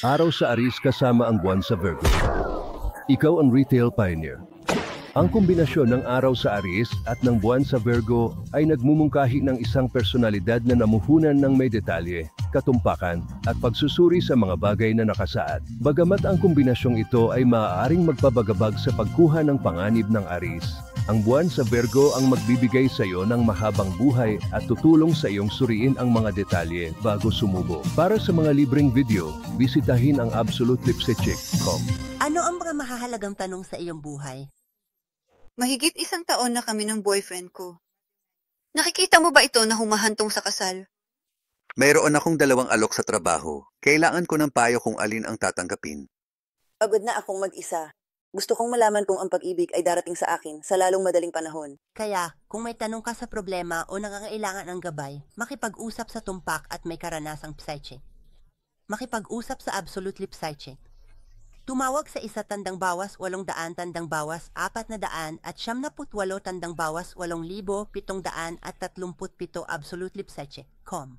Araw sa Aries kasama ang buwan sa Virgo. Ikaw ang retail pioneer. Ang kombinasyon ng araw sa Aries at ng buwan sa Virgo ay nagmumungkahi ng isang personalidad na namuhunan ng may detalye, katumpakan, at pagsusuri sa mga bagay na nakasaad. Bagamat ang kombinasyong ito ay maaaring magpabagabag sa pagkuha ng panganib ng Aries, ang buwan sa Virgo ang magbibigay sa iyo ng mahabang buhay at tutulong sa iyong suriin ang mga detalye bago sumubo. Para sa mga libreng video, bisitahin ang absolutelipsecheck.com. Ano ang mga mahahalagang tanong sa iyong buhay? Mahigit 1 taon na kami ng boyfriend ko. Nakikita mo ba ito na humahantong sa kasal? Mayroon akong 2 alok sa trabaho. Kailangan ko ng payo kung alin ang tatanggapin. Pagod na akong mag-isa. Gusto kong malaman kung ang pag-ibig ay darating sa akin sa lalong madaling panahon. Kaya, kung may tanong ka sa problema o nangangailangan ng gabay, makipag-usap sa tumpak at may karanasang psychic. Makipag-usap sa Absolute Psychic. Tumawag sa 1 tandang bawas 800 tandang bawas 400 at 78 tandang bawas 8,737 Absolute Psychic.com.